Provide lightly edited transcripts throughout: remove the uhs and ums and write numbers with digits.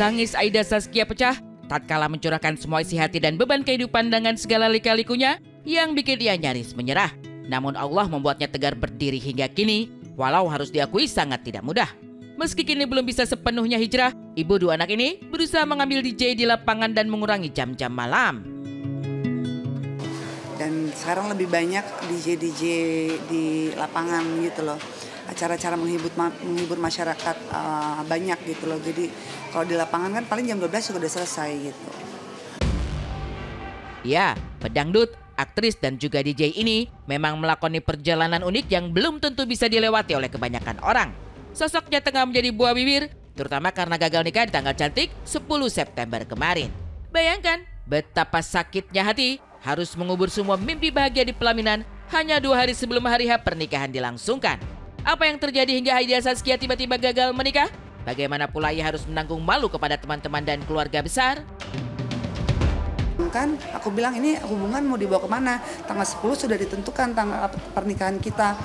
Tangis Aida Saskia pecah tatkala mencurahkan semua isi hati dan beban kehidupan dengan segala lika-likunya yang bikin ia nyaris menyerah. Namun Allah membuatnya tegar berdiri hingga kini, walau harus diakui sangat tidak mudah. Meski kini belum bisa sepenuhnya hijrah, ibu dua anak ini berusaha mengambil DJ di lapangan dan mengurangi jam-jam malam. Dan sekarang lebih banyak DJ di lapangan gitu loh. Acara-acara menghibur masyarakat banyak gitu loh. Jadi kalau di lapangan kan paling jam 12 juga udah selesai gitu. Ya, pedangdut, aktris dan juga DJ ini memang melakoni perjalanan unik yang belum tentu bisa dilewati oleh kebanyakan orang. Sosoknya tengah menjadi buah bibir, terutama karena gagal nikah di tanggal cantik 10 September kemarin. Bayangkan betapa sakitnya hati harus mengubur semua mimpi bahagia di pelaminan hanya 2 hari sebelum hari H pernikahan dilangsungkan. Apa yang terjadi hingga Aida Saskia tiba-tiba gagal menikah? Bagaimana pula ia harus menanggung malu kepada teman-teman dan keluarga besar? Kan aku bilang ini hubungan mau dibawa kemana? Tanggal 10 sudah ditentukan tanggal pernikahan kita.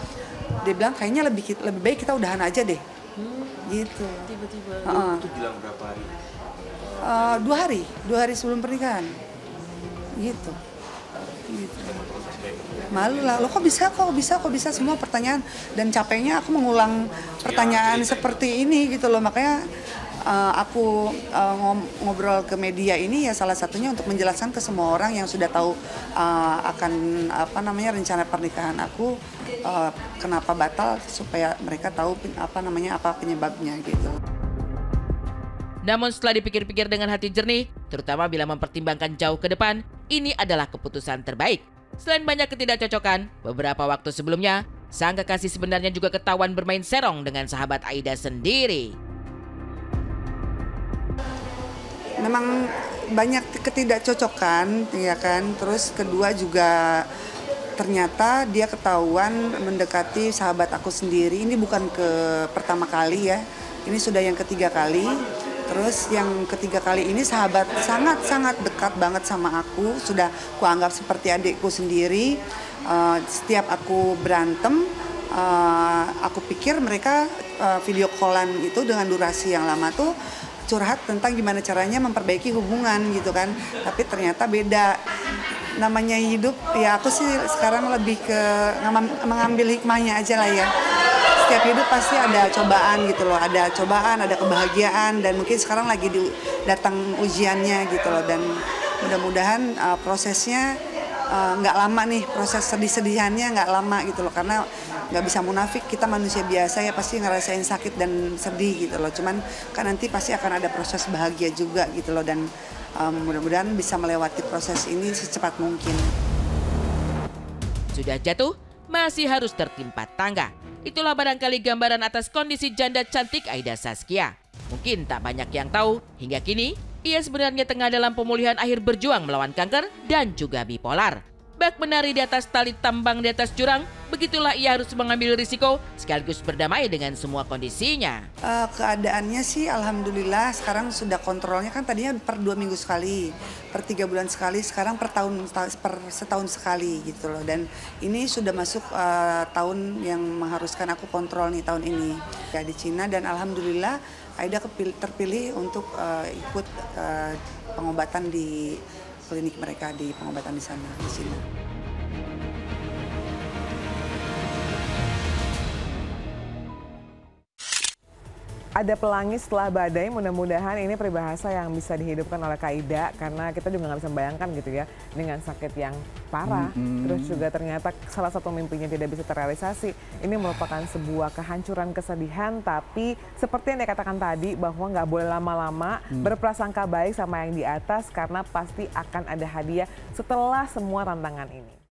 Dia bilang kayaknya lebih baik kita udahan aja deh. Gitu. Tiba-tiba. Itu bilang berapa hari? 2 hari sebelum pernikahan. Gitu. Malu lah, lo kok bisa semua pertanyaan, dan capeknya aku mengulang pertanyaan seperti ini gitu loh. Makanya aku ngobrol ke media ini ya salah satunya untuk menjelaskan ke semua orang yang sudah tahu akan rencana pernikahan aku, kenapa batal, supaya mereka tahu apa penyebabnya gitu. Namun setelah dipikir-pikir dengan hati jernih, terutama bila mempertimbangkan jauh ke depan, ini adalah keputusan terbaik. Selain banyak ketidakcocokan, beberapa waktu sebelumnya, sang kekasih sebenarnya juga ketahuan bermain serong dengan sahabat Aida sendiri. Memang banyak ketidakcocokan, ya kan. Terus kedua juga ternyata dia ketahuan mendekati sahabat aku sendiri. Ini bukan ke pertama kali ya, ini sudah yang ketiga kali. Terus yang ketiga kali ini sahabat sangat dekat banget sama aku, sudah kuanggap seperti adikku sendiri. Setiap aku berantem, aku pikir mereka video callan itu dengan durasi yang lama tuh curhat tentang gimana caranya memperbaiki hubungan gitu kan. Tapi ternyata beda. Namanya hidup, ya aku sih sekarang lebih ke mengambil hikmahnya aja lah ya. Setiap hidup pasti ada cobaan gitu loh, ada cobaan, ada kebahagiaan, dan mungkin sekarang lagi datang ujiannya gitu loh. Dan mudah-mudahan prosesnya nggak lama nih, proses sedih-sedihannya nggak lama gitu loh, karena nggak bisa munafik, kita manusia biasa ya pasti ngerasain sakit dan sedih gitu loh. Cuman kan nanti pasti akan ada proses bahagia juga gitu loh, dan mudah-mudahan bisa melewati proses ini secepat mungkin. Sudah jatuh, masih harus tertimpa tangga. Itulah barangkali gambaran atas kondisi janda cantik Aida Saskia. Mungkin tak banyak yang tahu, hingga kini ia sebenarnya tengah dalam pemulihan akhir berjuang melawan kanker dan juga bipolar. Bak menari di atas tali tambang di atas jurang, begitulah ia harus mengambil risiko sekaligus berdamai dengan semua kondisinya. Keadaannya sih alhamdulillah sekarang sudah kontrolnya, kan tadinya per 2 minggu sekali, per 3 bulan sekali, sekarang per setahun sekali gitu loh. Dan ini sudah masuk tahun yang mengharuskan aku kontrol nih tahun ini. Ya, di Cina, dan alhamdulillah Aida terpilih untuk ikut pengobatan di klinik mereka, di pengobatan di sana, di Cina. Ada pelangi setelah badai, mudah-mudahan ini peribahasa yang bisa dihidupkan oleh Kak Aida, karena kita juga nggak bisa membayangkan gitu ya, dengan sakit yang parah, terus juga ternyata salah satu mimpinya tidak bisa terrealisasi. Ini merupakan sebuah kehancuran, kesedihan, tapi seperti yang dikatakan tadi bahwa nggak boleh lama-lama berprasangka baik sama yang di atas, karena pasti akan ada hadiah setelah semua rantangan ini.